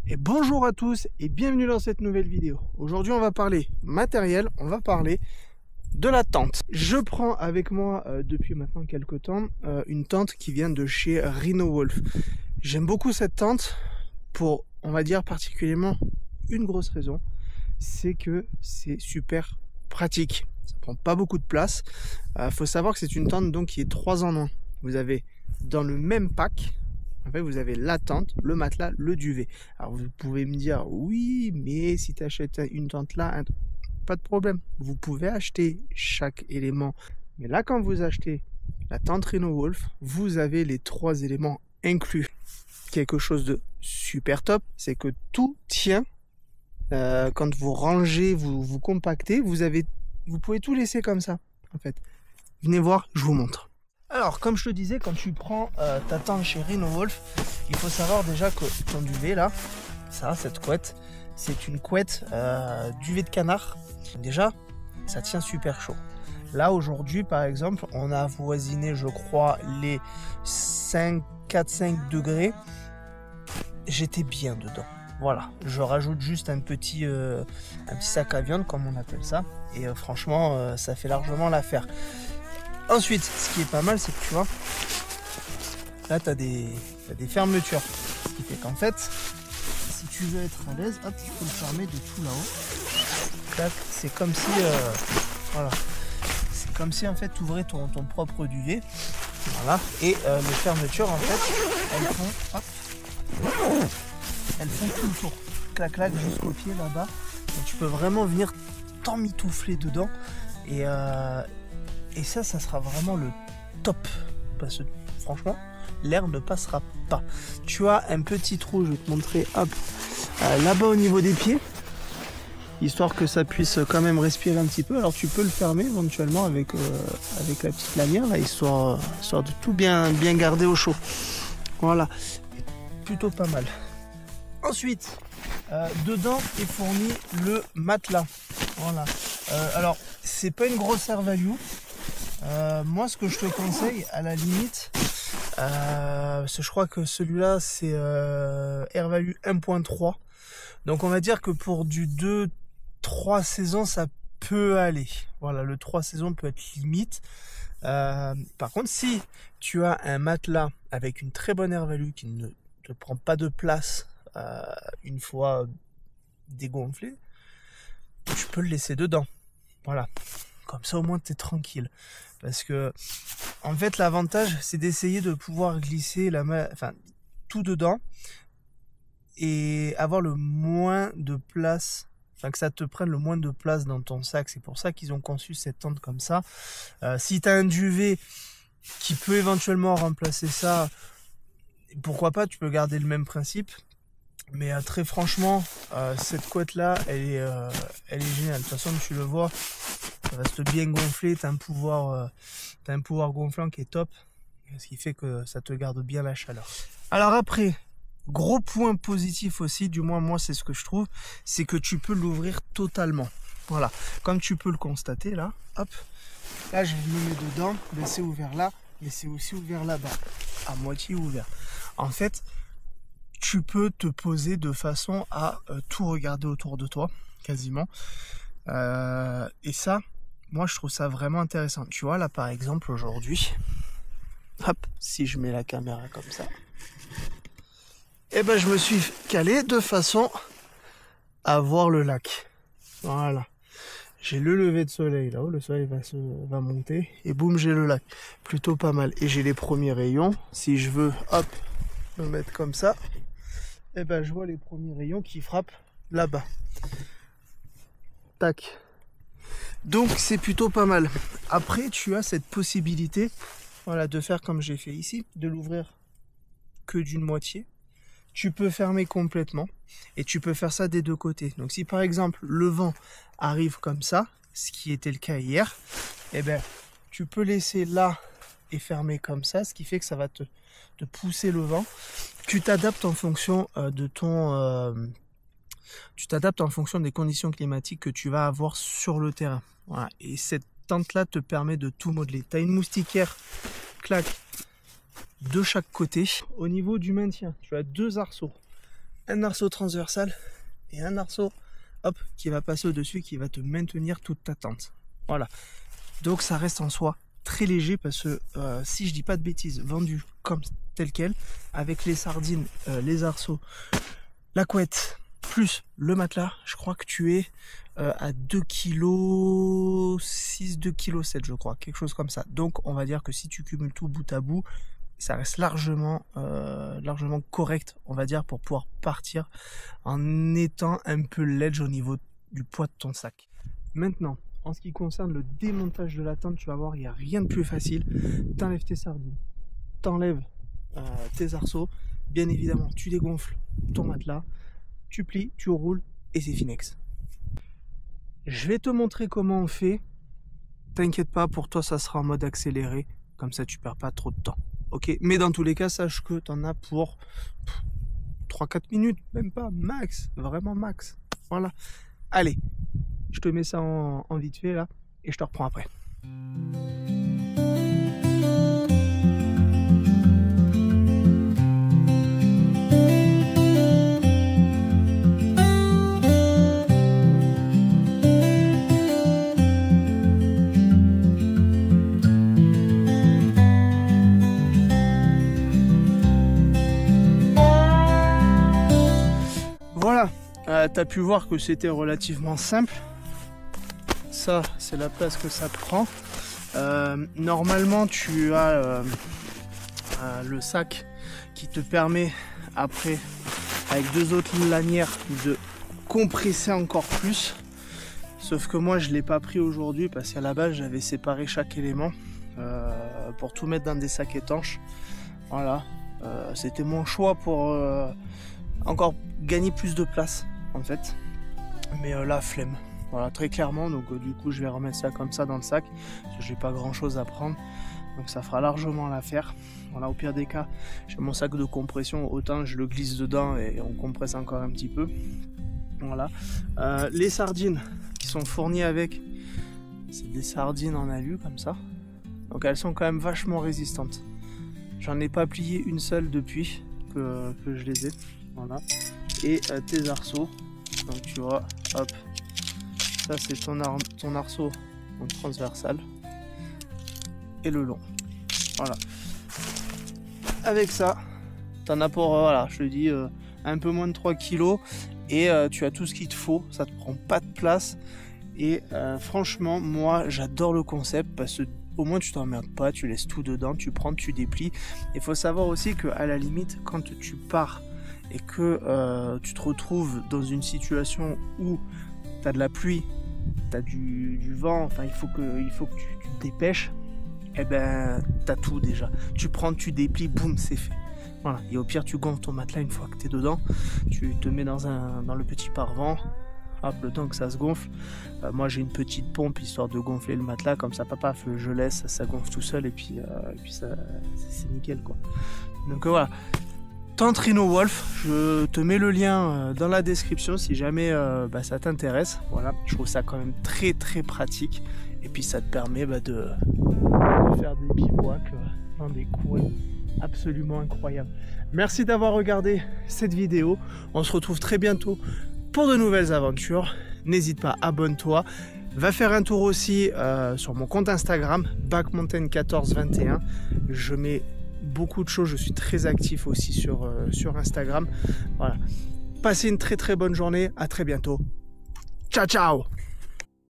Et bonjour à tous et bienvenue dans cette nouvelle vidéo. Aujourd'hui on va parler matériel, on va parler de la tente. Je prends avec moi depuis maintenant quelques temps une tente qui vient de chez Rhino Wolf. J'aime beaucoup cette tente pour, on va dire particulièrement une grosse raison, c'est que c'est super pratique. Ça prend pas beaucoup de place. Faut savoir que c'est une tente donc qui est 3 en 1. Vous avez dans le même pack, en fait, vous avez la tente, le matelas, le duvet. Alors vous pouvez me dire, oui, mais si tu achètes une tente là, pas de problème. Vous pouvez acheter chaque élément. Mais là, quand vous achetez la tente Rhino Wolf, vous avez les 3 éléments inclus. Quelque chose de super top, c'est que tout tient. Quand vous rangez, vous compactez, vous pouvez tout laisser comme ça, en fait. Venez voir, je vous montre. Alors, comme je te disais, quand tu prends ta tente chez Rhino Wolf, il faut savoir déjà que ton duvet là, cette couette, c'est une couette duvet de canard. Déjà, ça tient super chaud. Là, aujourd'hui, par exemple, on a avoisiné, je crois, les 4-5 degrés. J'étais bien dedans. Voilà, je rajoute juste un petit sac à viande, comme on appelle ça. Et franchement, ça fait largement l'affaire. Ensuite, ce qui est pas mal, c'est que tu vois, là, tu as des fermetures. Ce qui fait qu'en fait, si tu veux être à l'aise, hop, tu peux le fermer de tout là-haut. C'est comme si, voilà, c'est comme si en fait, tu ouvrais ton propre duvet. Voilà, et les fermetures, en fait, elles font tout le tour. Clac, clac, jusqu'au pied là-bas. Donc, tu peux vraiment venir t'emmitoufler dedans. Et ça sera vraiment le top. Parce que franchement, l'air ne passera pas. Tu as un petit trou, je vais te montrer, hop, là-bas au niveau des pieds. Histoire que ça puisse quand même respirer un petit peu. Alors tu peux le fermer éventuellement avec la petite lanière, là, histoire de tout bien garder au chaud. Voilà, plutôt pas mal. Ensuite, dedans est fourni le matelas. Voilà. Alors, c'est pas une grosse air value. Moi, ce que je te conseille, à la limite, parce que je crois que celui-là, c'est air value 1.3. Donc, on va dire que pour du 2-3 saisons, ça peut aller. Voilà, le 3 saisons peut être limite. Par contre, si tu as un matelas avec une très bonne air value qui ne te prend pas de place une fois dégonflé, tu peux le laisser dedans. Voilà. Comme ça, au moins, tu es tranquille. Parce que, en fait, l'avantage, c'est d'essayer de pouvoir glisser tout dedans et avoir le moins de place, que ça te prenne le moins de place dans ton sac. C'est pour ça qu'ils ont conçu cette tente comme ça. Si tu as un duvet qui peut éventuellement remplacer ça, pourquoi pas, tu peux garder le même principe. Mais très franchement, cette couette là, elle est géniale. De toute façon, tu le vois, ça reste bien gonflé. T'as un pouvoir gonflant qui est top, ce qui fait que ça te garde bien la chaleur. Alors après, gros point positif aussi, du moins moi c'est ce que je trouve, c'est que tu peux l'ouvrir totalement. Voilà, comme tu peux le constater là, hop, là je me mets dedans, mais c'est ouvert là, mais c'est aussi ouvert là-bas, à moitié ouvert. En fait, tu peux te poser de façon à tout regarder autour de toi, quasiment. Et ça, moi, je trouve ça vraiment intéressant. Tu vois, là, par exemple, aujourd'hui, hop, si je mets la caméra comme ça, et ben, je me suis calé de façon à voir le lac. Voilà. J'ai le lever de soleil là-haut, le soleil va monter, et boum, j'ai le lac. Plutôt pas mal. Et j'ai les premiers rayons. Si je veux, hop, me mettre comme ça, et ben je vois les premiers rayons qui frappent là-bas. Tac. Donc c'est plutôt pas mal. Après tu as cette possibilité, voilà, de faire comme j'ai fait ici, de l'ouvrir que d'une moitié. Tu peux fermer complètement et tu peux faire ça des deux côtés. Donc si par exemple le vent arrive comme ça, ce qui était le cas hier, et ben tu peux laisser là et fermer comme ça, ce qui fait que ça va te pousser le vent. Tu t'adaptes en fonction tu t'adaptes en fonction des conditions climatiques que tu vas avoir sur le terrain. Voilà. Et cette tente là te permet de tout modeler. Tu as une moustiquaire, clac, de chaque côté. Au niveau du maintien, tu as 2 arceaux. un arceau transversal et un arceau hop, qui va passer au-dessus, qui va te maintenir toute ta tente. Voilà. Donc ça reste en soi très léger parce que si je dis pas de bêtises, vendu comme tel quel, avec les sardines, les arceaux, la couette, plus le matelas, je crois que tu es à 2,6 kg, 2,7 kg je crois, quelque chose comme ça. Donc on va dire que si tu cumules tout bout à bout, ça reste largement correct, on va dire, pour pouvoir partir en étant un peu ledge au niveau du poids de ton sac. Maintenant, en ce qui concerne le démontage de la tente, tu vas voir, il n'y a rien de plus facile. T'enlèves tes sardines, t'enlèves tes arceaux, bien évidemment, tu dégonfles ton matelas, tu plies, tu roules et c'est finex. Je vais te montrer comment on fait. T'inquiète pas, pour toi ça sera en mode accéléré, comme ça tu perds pas trop de temps. Ok, mais dans tous les cas, sache que tu en as pour 3-4 minutes, même pas, max, vraiment max. Voilà. Allez, je te mets ça en vite fait là, et je te reprends après. Voilà, tu as pu voir que c'était relativement simple. Ça, c'est la place que ça prend. Normalement, tu as le sac qui te permet après, avec deux autres lanières, de compresser encore plus. Sauf que moi, je ne l'ai pas pris aujourd'hui parce qu'à la base, j'avais séparé chaque élément pour tout mettre dans des sacs étanches. Voilà, c'était mon choix pour encore gagner plus de place en fait, mais la flemme, voilà, très clairement. Donc du coup je vais remettre ça comme ça dans le sac parce que j'ai pas grand chose à prendre, donc ça fera largement l'affaire. Voilà, au pire des cas, j'ai mon sac de compression, autant je le glisse dedans et on compresse encore un petit peu. Voilà, les sardines qui sont fournies avec, c'est des sardines en alu comme ça, donc elles sont quand même vachement résistantes. J'en ai pas plié une seule depuis que je les ai. Voilà, et tes arceaux, donc tu vois, hop, ça c'est ton arceau donc transversal et le long. Voilà, avec ça t'en as pour voilà, je te dis un peu moins de 3 kg et tu as tout ce qu'il te faut, ça te prend pas de place et franchement moi j'adore le concept parce que au moins tu t'emmerdes pas, tu laisses tout dedans, tu prends, tu déplies. Il faut savoir aussi que à la limite quand tu pars et que tu te retrouves dans une situation où tu as de la pluie, tu as du vent, enfin il faut que tu te dépêches, et ben tu as tout déjà. Tu prends, tu déplies, boum, c'est fait. Voilà. Et au pire tu gonfles ton matelas une fois que tu es dedans, tu te mets dans le petit pare-vent, hop, le temps que ça se gonfle. Moi j'ai une petite pompe histoire de gonfler le matelas, comme ça papa, je laisse, ça gonfle tout seul et puis ça c'est nickel quoi. Donc voilà. Tente Rhino Wolf, je te mets le lien dans la description si jamais ça t'intéresse. Voilà, je trouve ça quand même très très pratique et puis ça te permet de faire des bivouacs dans des coins absolument incroyables. Merci d'avoir regardé cette vidéo, on se retrouve très bientôt pour de nouvelles aventures. N'hésite pas, abonne-toi, va faire un tour aussi sur mon compte Instagram backmountain1421, je mets beaucoup de choses, je suis très actif aussi sur Instagram. Voilà, passez une très très bonne journée, à très bientôt, ciao ciao.